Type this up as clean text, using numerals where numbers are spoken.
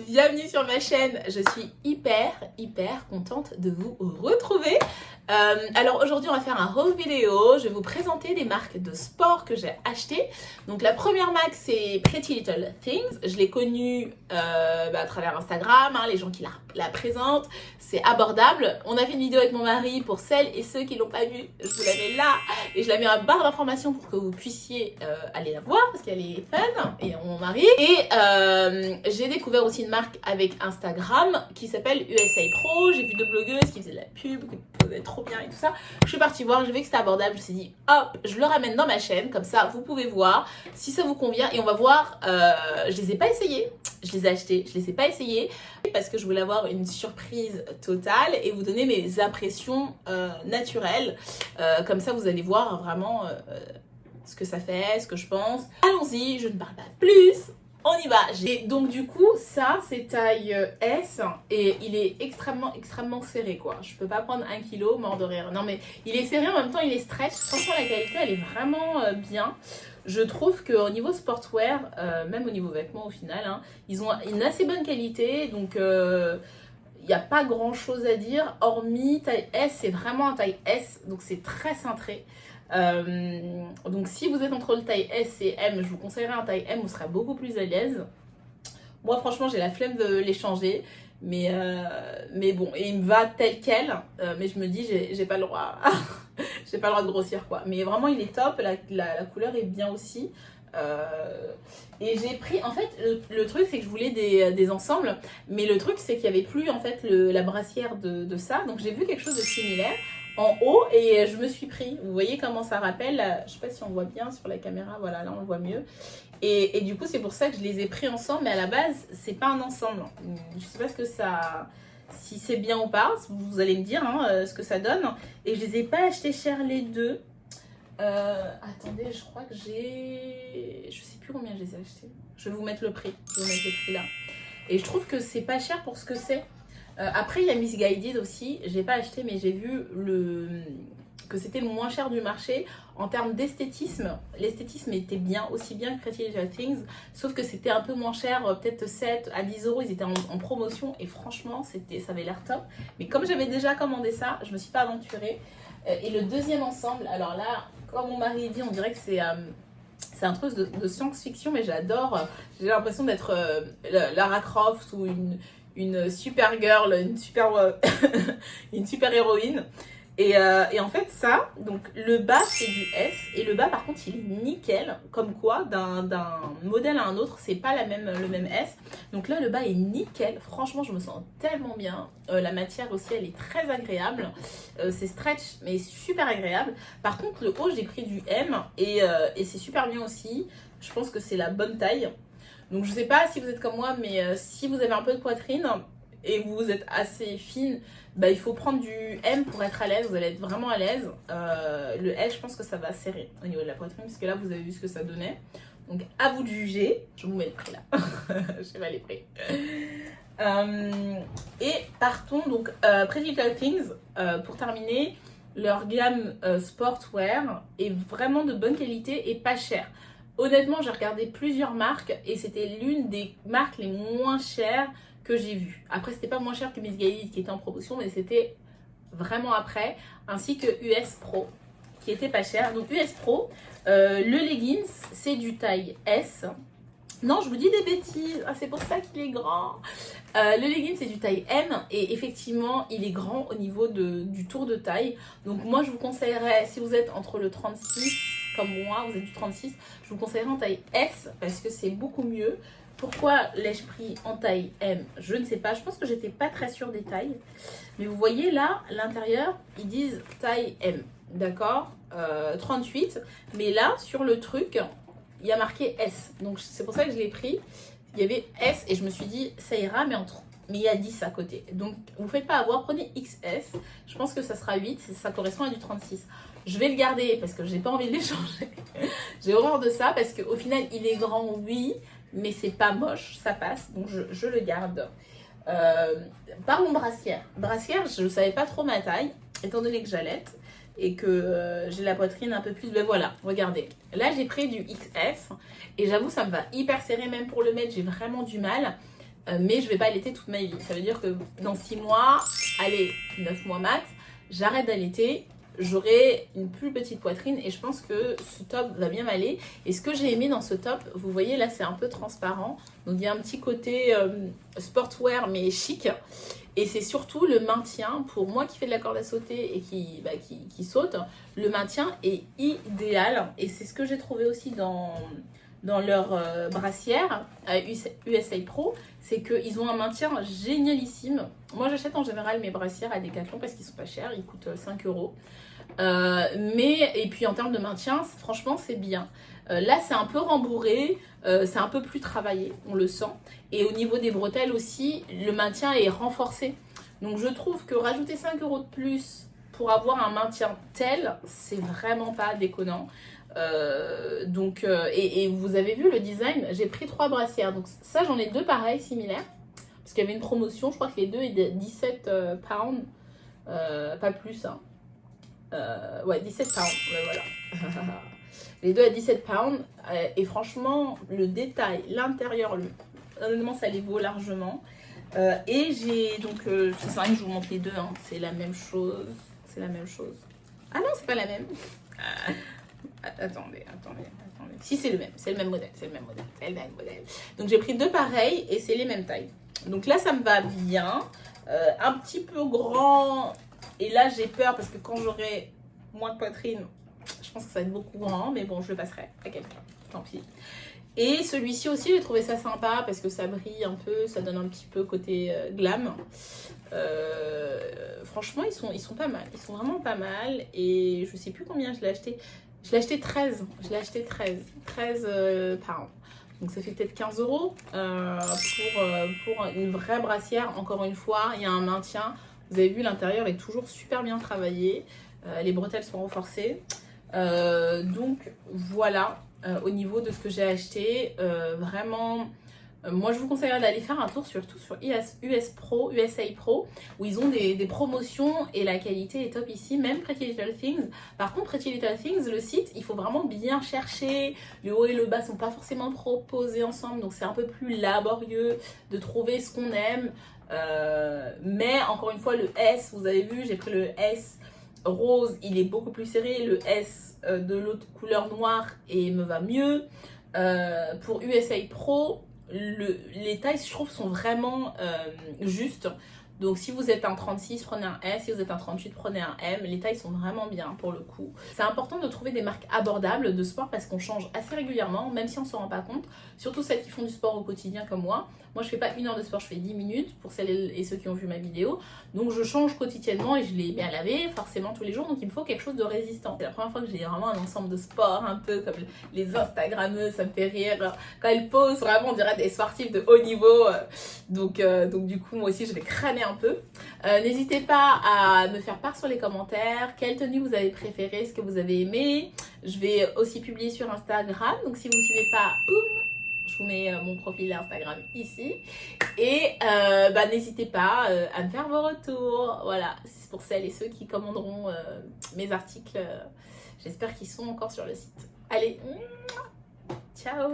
Bienvenue sur ma chaîne, je suis hyper contente de vous retrouver. Alors aujourd'hui on va faire un haul vidéo, je vais vous présenter des marques de sport que j'ai achetées. Donc la première marque c'est Pretty Little Things, je l'ai connue à travers Instagram, les gens qui la présentent, c'est abordable. On a fait une vidéo avec mon mari pour celles et ceux qui l'ont pas vue, je vous la mets là et je la mets en barre d'informations pour que vous puissiez aller la voir parce qu'elle est fun et mon mari. Et j'ai découvert aussi une marque avec Instagram qui s'appelle USA Pro, j'ai vu deux blogueuses qui faisaient de la pub, qui faisaient trop bien et tout ça. Je suis partie voir, j'ai vu que c'était abordable, je me suis dit hop, je le ramène dans ma chaîne, comme ça vous pouvez voir si ça vous convient et on va voir. Je les ai pas essayés, je les ai achetés, je les ai pas essayés parce que je voulais avoir une surprise totale et vous donner mes impressions naturelles. Comme ça vous allez voir vraiment ce que ça fait, ce que je pense. Allons-y, je ne parle pas plus. On y va. Donc du coup, ça c'est taille S et il est extrêmement serré quoi. Je peux pas prendre 1 kg, mort de rire. Non mais il est serré en même temps, il est stretch. Franchement la qualité elle est vraiment bien. Je trouve qu'au niveau sportwear, même au niveau vêtements au final, ils ont une assez bonne qualité. Donc il n'y a pas grand chose à dire. Hormis taille S, c'est vraiment un taille S. Donc c'est très cintré. Donc si vous êtes entre le taille S et M, je vous conseillerais un taille M, vous serez beaucoup plus à l'aise. Moi franchement j'ai la flemme de les changer, mais bon, et il me va tel quel, mais je me dis j'ai pas le droit j'ai pas le droit de grossir quoi, mais vraiment il est top, la couleur est bien aussi. Et j'ai pris, en fait le truc c'est que je voulais des ensembles, mais le truc c'est qu'il n'y avait plus en fait la brassière de ça, donc j'ai vu quelque chose de similaire en haut et je me suis pris, vous voyez comment ça rappelle, je sais pas si on voit bien sur la caméra, voilà là on le voit mieux, et du coup c'est pour ça que je les ai pris ensemble, mais à la base c'est pas un ensemble, je sais pas ce que ça, si c'est bien ou pas, vous allez me dire ce que ça donne, et je les ai pas achetés cher les deux. Attendez, je crois que je sais plus combien je les ai achetés, je vais vous mettre le prix, là, et je trouve que c'est pas cher pour ce que c'est. Après il y a Missguided aussi, j'ai pas acheté mais j'ai vu que c'était le moins cher du marché en termes d'esthétisme. L'esthétisme était bien, aussi bien que Pretty Little Things, sauf que c'était un peu moins cher, peut-être 7 à 10 euros, ils étaient en promotion et franchement ça avait l'air top, mais comme j'avais déjà commandé ça, je me suis pas aventurée. Et le deuxième ensemble, alors là comme mon mari dit, on dirait que c'est un truc de science-fiction, mais j'adore, j'ai l'impression d'être Lara Croft ou une super girl, une super héroïne. Et en fait ça, donc le bas c'est du S, et le bas par contre il est nickel, comme quoi d'un modèle à un autre c'est pas le même S. Donc là le bas est nickel, franchement je me sens tellement bien, la matière aussi elle est très agréable, c'est stretch mais super agréable. Par contre le haut j'ai pris du M et c'est super bien aussi, je pense que c'est la bonne taille. Donc je sais pas si vous êtes comme moi, mais si vous avez un peu de poitrine et vous êtes assez fine, il faut prendre du M pour être à l'aise, vous allez être vraiment à l'aise. Le L, je pense que ça va serrer au niveau de la poitrine, parce que là vous avez vu ce que ça donnait. Donc à vous de juger, je vous mets le prix là, je sais pas les prix. Et partons donc Pretty Little Things, pour terminer, leur gamme sportwear est vraiment de bonne qualité et pas cher. Honnêtement, j'ai regardé plusieurs marques et c'était l'une des marques les moins chères que j'ai vues. Après, c'était pas moins cher que Missguided qui était en promotion, mais c'était vraiment après, ainsi que US Pro qui était pas cher. Donc US Pro, le leggings c'est du taille S. Non, je vous dis des bêtises, c'est pour ça qu'il est grand. Le legging c'est du taille M et effectivement il est grand au niveau du tour de taille. Donc moi je vous conseillerais, si vous êtes entre le 36 comme moi, vous êtes du 36, je vous conseillerais en taille S parce que c'est beaucoup mieux. Pourquoi l'ai-je pris en taille M? Je ne sais pas, je pense que j'étais pas très sûre des tailles. Mais vous voyez là, l'intérieur, ils disent taille M, d'accord, 38. Mais là, sur le truc, il y a marqué S. Donc c'est pour ça que je l'ai pris. Il y avait S et je me suis dit, ça ira, mais il y a 10 à côté. Donc vous ne faites pas avoir, prenez XS. Je pense que ça sera 8, ça correspond à du 36. Je vais le garder parce que j'ai pas envie de l'échanger. J'ai horreur de ça parce qu'au final, il est grand, oui, mais c'est pas moche, ça passe. Donc je le garde. Parlons brassière. Brassière, je ne savais pas trop ma taille, étant donné que j'allaite et que j'ai la poitrine un peu plus. Ben voilà, regardez. Là, j'ai pris du XS et j'avoue, ça me va hyper serré, même pour le mettre, j'ai vraiment du mal. mais je vais pas allaiter toute ma vie. Ça veut dire que dans 6 mois, allez, 9 mois max, j'arrête d'allaiter, j'aurai une plus petite poitrine et je pense que ce top va bien m'aller. Et ce que j'ai aimé dans ce top, vous voyez là c'est un peu transparent, donc il y a un petit côté sportwear mais chic. Et c'est surtout le maintien, pour moi qui fais de la corde à sauter et qui saute, le maintien est idéal. Et c'est ce que j'ai trouvé aussi dans leur brassière USA Pro, c'est qu'ils ont un maintien génialissime. Moi j'achète en général mes brassières à Decathlon parce qu'ils sont pas chers, ils coûtent 5 euros. Et puis en termes de maintien, franchement c'est bien. Là c'est un peu rembourré, c'est un peu plus travaillé, on le sent. Et au niveau des bretelles aussi, le maintien est renforcé. Donc je trouve que rajouter 5 euros de plus pour avoir un maintien tel, c'est vraiment pas déconnant. Et vous avez vu le design, j'ai pris 3 brassières. Donc ça j'en ai 2 pareils, similaires. Parce qu'il y avait une promotion, je crois que les deux étaient 17 pounds, pas plus. Hein. Ouais, 17 pounds, ouais, voilà. Les deux à 17 pounds. Et franchement, le détail, l'intérieur, honnêtement, ça les vaut largement. Et j'ai donc, c'est vrai que je vous montre les deux, hein, c'est la même chose. C'est la même chose. Ah non, c'est pas la même. Attendez. Si, c'est le même modèle. Donc j'ai pris 2 pareils et c'est les mêmes tailles. Donc là, ça me va bien. Un petit peu grand. Et là, j'ai peur parce que quand j'aurai moins de poitrine, je pense que ça va être beaucoup grand. Mais bon, je le passerai à quelqu'un. Tant pis. Et celui-ci aussi, j'ai trouvé ça sympa parce que ça brille un peu. Ça donne un petit peu côté glam. Franchement, ils sont pas mal. Ils sont vraiment pas mal. Et je sais plus combien je l'ai acheté. Je l'ai acheté 13. 13 pounds. Donc ça fait peut-être 15 euros pour une vraie brassière. Encore une fois, il y a un maintien. Vous avez vu, l'intérieur est toujours super bien travaillé. Les bretelles sont renforcées. Donc voilà, au niveau de ce que j'ai acheté, vraiment... moi, je vous conseillerais d'aller faire un tour surtout sur USA Pro, où ils ont des promotions et la qualité est top ici, même Pretty Little Things. Par contre, Pretty Little Things, le site, il faut vraiment bien chercher. Le haut et le bas sont pas forcément proposés ensemble, donc c'est un peu plus laborieux de trouver ce qu'on aime. Mais encore une fois, le S, vous avez vu, j'ai pris le S rose, il est beaucoup plus serré. Le S de l'autre couleur noire et me va mieux. Pour USA Pro, les tailles, je trouve, sont vraiment justes. Donc si vous êtes un 36, prenez un S. Si vous êtes un 38, prenez un M. Les tailles sont vraiment bien pour le coup. C'est important de trouver des marques abordables de sport parce qu'on change assez régulièrement, même si on ne s'en rend pas compte. Surtout celles qui font du sport au quotidien comme moi. Moi, je fais pas 1 heure de sport, je fais 10 minutes pour celles et ceux qui ont vu ma vidéo. Donc je change quotidiennement et je les mets à laver forcément tous les jours. Donc il me faut quelque chose de résistant. C'est la première fois que j'ai vraiment un ensemble de sport, un peu comme les Instagrammeuses, ça me fait rire. Quand elles posent, vraiment on dirait des sportifs de haut niveau. Donc du coup, moi aussi, je vais crâner un peu. N'hésitez pas à me faire part sur les commentaires quelle tenue vous avez préférée, ce que vous avez aimé. Je vais aussi publier sur Instagram, donc si vous ne me suivez pas, boum, je vous mets mon profil Instagram ici. Et n'hésitez pas à me faire vos retours. Voilà, c'est pour celles et ceux qui commanderont mes articles. J'espère qu'ils sont encore sur le site. Allez, ciao!